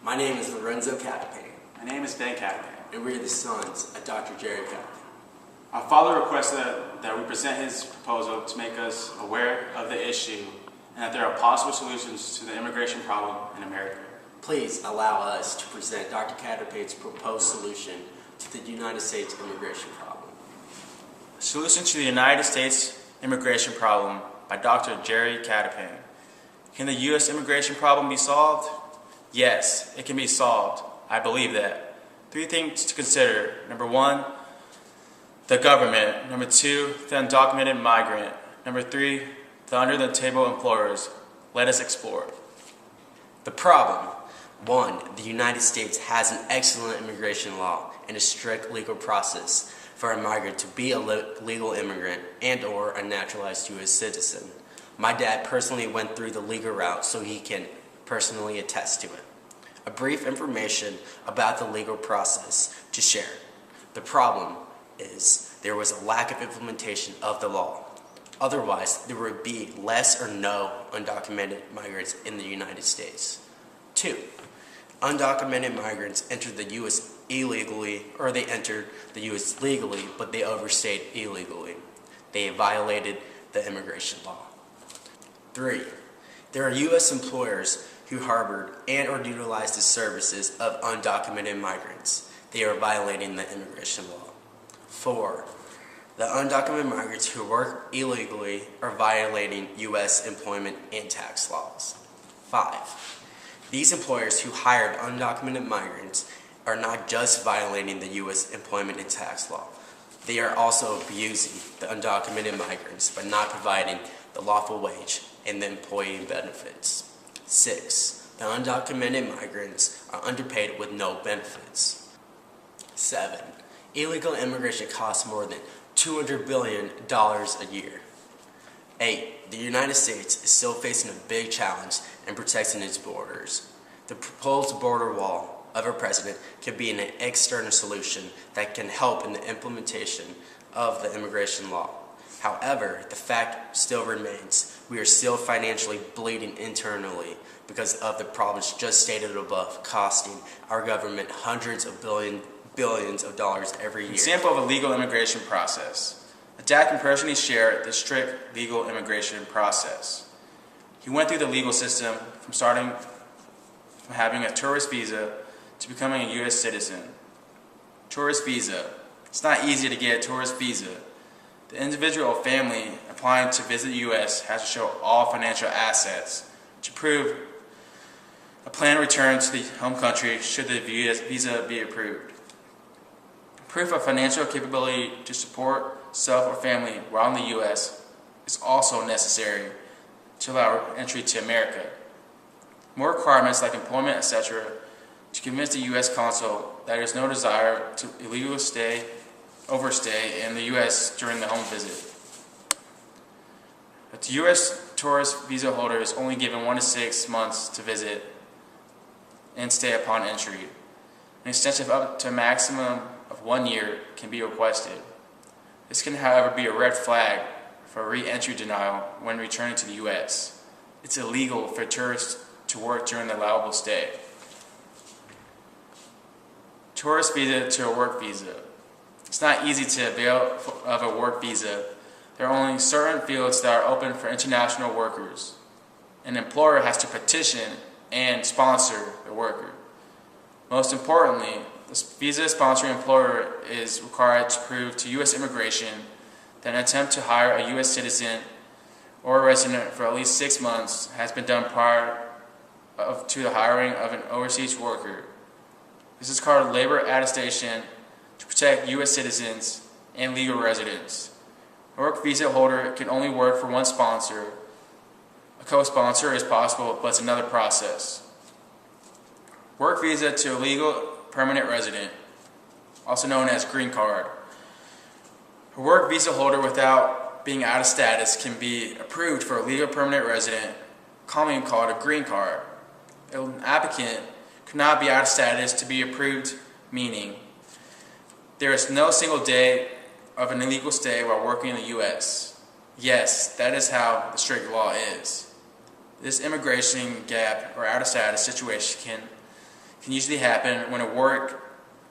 My name is Gerry Catapang. My name is Ben Catapang. And we are the sons of Dr. Gerry Catapang. Our father requested that we present his proposal to make us aware of the issue and that there are possible solutions to the immigration problem in America. Please allow us to present Dr. Catapang's proposed solution to the United States immigration problem. Solution to the United States immigration problem by Dr. Gerry Catapang. Can the U.S. immigration problem be solved? Yes, it can be solved. I believe that. 3 things to consider. Number 1, the government. Number 2, the undocumented migrant. Number 3, the under-the-table employers. Let us explore. The problem. 1. The United States has an excellent immigration law and a strict legal process for a migrant to be a legal immigrant and or a naturalized U.S. citizen. My dad personally went through the legal route so he can personally attest to it. A brief information about the legal process to share. The problem is there was a lack of implementation of the law. Otherwise, there would be less or no undocumented migrants in the United States. 2. Undocumented migrants entered the U.S. illegally, or they entered the U.S. legally, but they overstayed illegally. They violated the immigration law. 3. There are U.S. employers who harbored and or utilized the services of undocumented migrants. They are violating the immigration law. 4. The undocumented migrants who work illegally are violating U.S. employment and tax laws. 5. These employers who hired undocumented migrants are not just violating the U.S. employment and tax law. They are also abusing the undocumented migrants by not providing the lawful wage and the employee benefits. 6. The undocumented migrants are underpaid with no benefits. 7. Illegal immigration costs more than $200 billion a year. 8. The United States is still facing a big challenge in protecting its borders. The proposed border wall of our president can be an external solution that can help in the implementation of the immigration law. However, the fact still remains, we are still financially bleeding internally because of the problems just stated above, costing our government hundreds of billions of dollars every year. Example of a legal immigration process. A dad can personally share the strict legal immigration process. He went through the legal system from having a tourist visa to becoming a U.S. citizen. Tourist visa. It's not easy to get a tourist visa. The individual or family applying to visit the U.S. has to show all financial assets to prove a planned return to the home country should the visa be approved. Proof of financial capability to support self or family while in the U.S. is also necessary to allow entry to America. More requirements like employment, etc., to convince the U.S. consul that there is no desire to illegally overstay in the U.S. during the home visit. But the U.S. tourist visa holder is only given 1 to 6 months to visit and stay upon entry. An extension of up to a maximum of 1 year can be requested. This can, however, be a red flag for re-entry denial when returning to the U.S. It's illegal for tourists to work during the allowable stay. Tourist visa to a work visa. It's not easy to avail of a work visa. There are only certain fields that are open for international workers. An employer has to petition and sponsor the worker. Most importantly, the visa sponsoring employer is required to prove to U.S. immigration that an attempt to hire a U.S. citizen or a resident for at least 6 months has been done prior to the hiring of an overseas worker. This is called labor attestation to protect U.S. citizens and legal residents. A work visa holder can only work for one sponsor. A co-sponsor is possible, but it's another process. Work visa to a legal permanent resident, also known as green card. A work visa holder without being out of status can be approved for a legal permanent resident, commonly called a green card. An applicant could not be out of status to be approved, meaning there is no single day of an illegal stay while working in the U.S. Yes, that is how the strict law is. This immigration gap or out of status situation can can usually happen when a work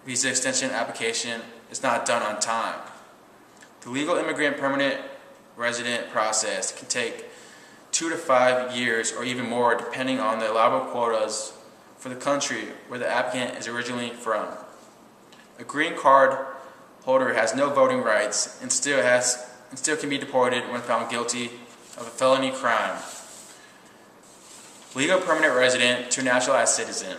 visa extension application is not done on time. The legal immigrant permanent resident process can take 2 to 5 years or even more depending on the allowable quotas for the country where the applicant is originally from. A green card holder has no voting rights and still can be deported when found guilty of a felony crime. Legal permanent resident to naturalized citizen.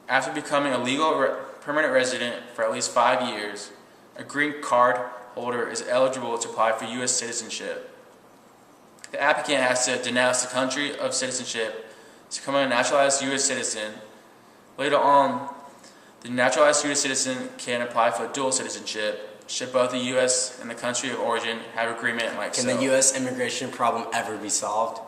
After becoming a legal permanent resident for at least 5 years, a green card holder is eligible to apply for U.S. citizenship. The applicant has to denounce the country of citizenship to become a naturalized U.S. citizen. Later on, the naturalized U.S. citizen can apply for dual citizenship should both the U.S. and the country of origin have agreement like so. Can the U.S. immigration problem ever be solved?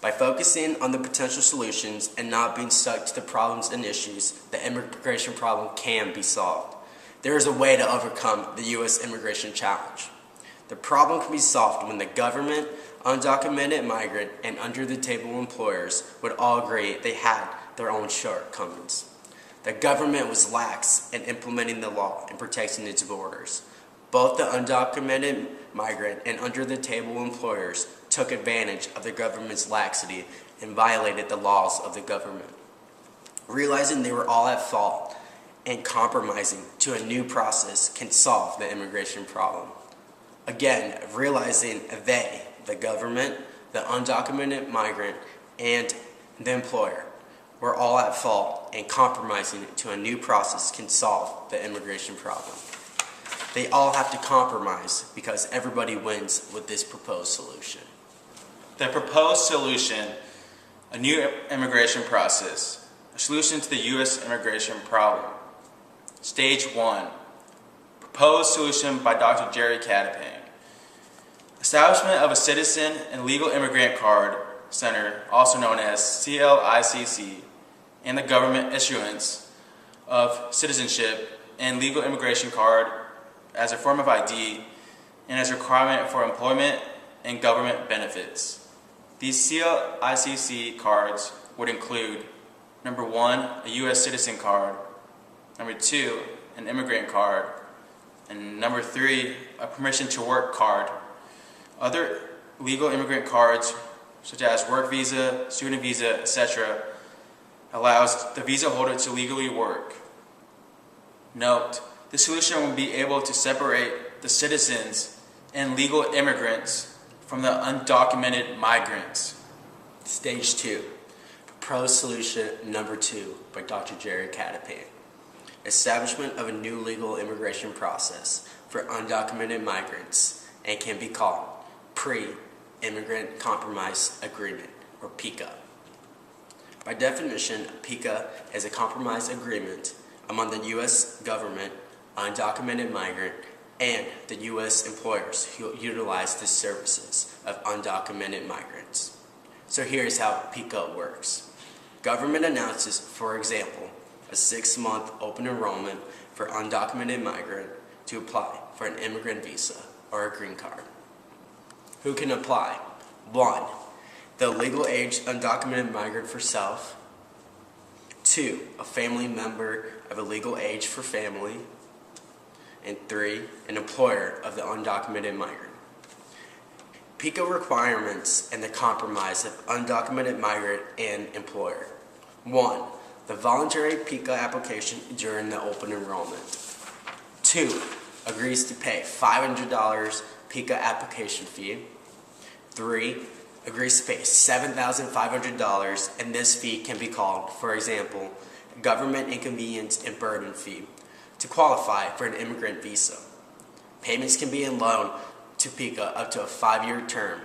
By focusing on the potential solutions and not being stuck to the problems and issues, the immigration problem can be solved. There is a way to overcome the U.S. immigration challenge. The problem can be solved when the government, undocumented migrant, and under-the-table employers would all agree they had their own shortcomings. The government was lax in implementing the law and protecting its borders. Both the undocumented migrant and under-the-table employers took advantage of the government's laxity and violated the laws of the government. Realizing they were all at fault and compromising to a new process can solve the immigration problem. Again, realizing they, the government, the undocumented migrant, and the employer, were all at fault and compromising to a new process can solve the immigration problem. They all have to compromise because everybody wins with this proposed solution. The proposed solution, a new immigration process, a solution to the U.S. immigration problem. Stage 1, proposed solution by Dr. Gerry Catapang. Establishment of a Citizen and Legal Immigrant Card Center, also known as CLICC, and the government issuance of citizenship and legal immigration card as a form of ID and as a requirement for employment and government benefits. These CLICC cards would include, number 1, a U.S. citizen card, number 2, an immigrant card, and number 3, a permission to work card. Other legal immigrant cards, such as work visa, student visa, etc., allows the visa holder to legally work. Note, the solution will be able to separate the citizens and legal immigrants from the undocumented migrants. Stage 2, proposed solution number 2 by Dr. Gerry Catapang. Establishment of a new legal immigration process for undocumented migrants and can be called Pre-Immigrant Compromise Agreement, or PICA. By definition, PICA is a compromise agreement among the U.S. government, undocumented migrant, and the U.S. employers who utilize the services of undocumented migrants. So here's how PICA works. Government announces, for example, a 6-month open enrollment for undocumented migrant to apply for an immigrant visa or a green card. Who can apply? 1. The legal age undocumented migrant for self. 2. A family member of a legal age for family. And 3. An employer of the undocumented migrant. PICA requirements and the compromise of undocumented migrant and employer. 1. The voluntary PICA application during the open enrollment. 2. Agrees to pay $500 PICA application fee. 3. Agrees to pay $7,500, and this fee can be called, for example, government inconvenience and burden fee, to qualify for an immigrant visa. Payments can be in loan to PICA up to a 5-year term.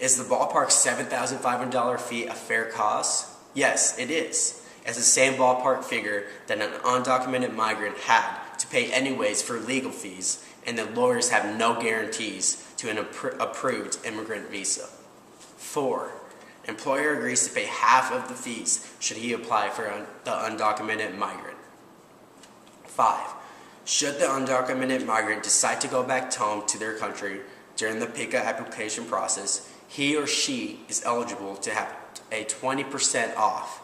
Is the ballpark $7,500 fee a fair cost? Yes, it is. It's the same ballpark figure that an undocumented migrant had to pay anyways for legal fees, and the lawyers have no guarantees to an approved immigrant visa. 4. Employer agrees to pay half of the fees should he apply for the undocumented migrant. 5. Should the undocumented migrant decide to go back home to their country during the PICA application process, he or she is eligible to have a 20% off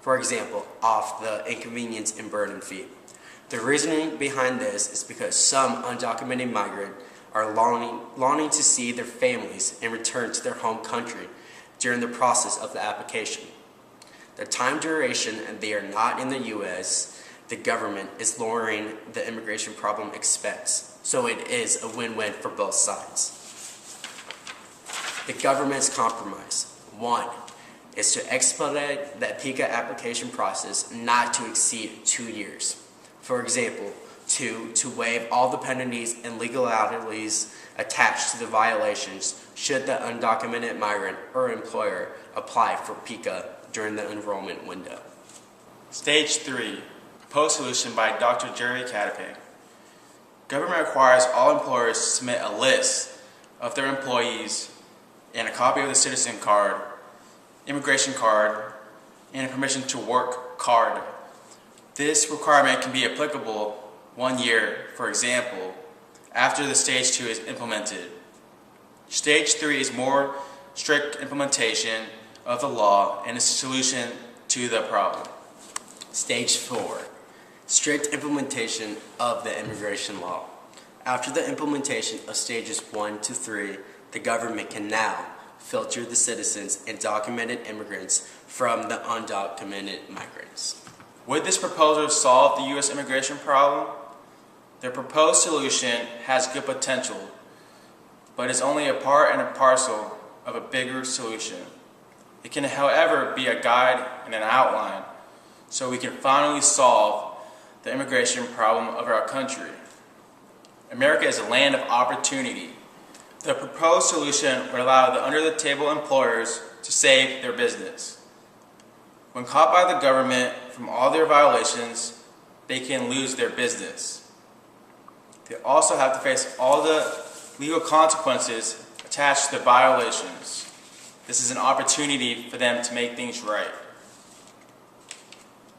For example, off the inconvenience and burden fee. The reasoning behind this is because some undocumented migrants are longing to see their families and return to their home country during the process of the application. The time duration and they are not in the U.S., the government is lowering the immigration problem expense, so it is a win-win for both sides. The government's compromise. 1 is to expedite the PICA application process not to exceed 2 years. For example, 2, to waive all the penalties and legalities attached to the violations should the undocumented migrant or employer apply for PICA during the enrollment window. Stage 3, proposed solution by Dr. Gerry Catapang. Government requires all employers to submit a list of their employees and a copy of the citizen card, immigration card, and a permission to work card. This requirement can be applicable 1 year, for example, after the Stage 2 is implemented. Stage 3 is more strict implementation of the law and is a solution to the problem. Stage 4, strict implementation of the immigration law. After the implementation of stages 1 to 3, the government can now filter the citizens and documented immigrants from the undocumented migrants. Would this proposal solve the U.S. immigration problem? The proposed solution has good potential, but is only a part and a parcel of a bigger solution. It can, however, be a guide and an outline so we can finally solve the immigration problem of our country. America is a land of opportunity. The proposed solution would allow the under-the-table employers to save their business. When caught by the government from all their violations, they can lose their business. They also have to face all the legal consequences attached to the violations. This is an opportunity for them to make things right.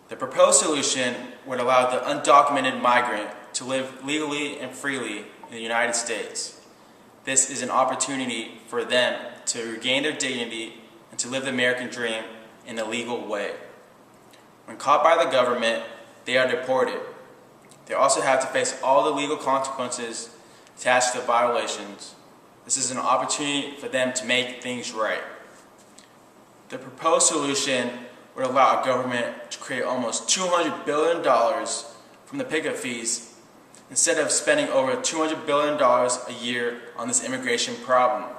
The proposed solution would allow the undocumented migrant to live legally and freely in the United States. This is an opportunity for them to regain their dignity and to live the American dream in a legal way. When caught by the government, they are deported. They also have to face all the legal consequences attached to the violations. This is an opportunity for them to make things right. The proposed solution would allow our government to create almost $200 billion from the pickup fees instead of spending over $200 billion a year on this immigration problem.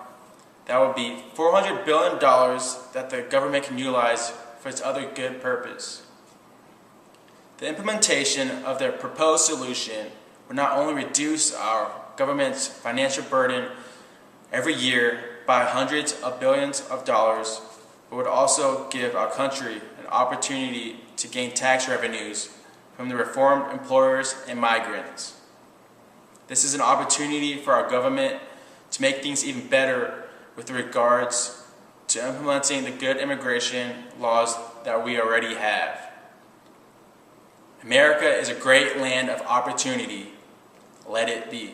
That would be $400 billion that the government can utilize for its other good purpose. The implementation of the proposed solution would not only reduce our government's financial burden every year by hundreds of billions of dollars, but would also give our country an opportunity to gain tax revenues from the reformed employers and migrants. This is an opportunity for our government to make things even better with regards to implementing the good immigration laws that we already have. America is a great land of opportunity. Let it be.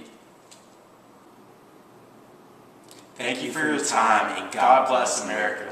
Thank you for your time, and God bless America.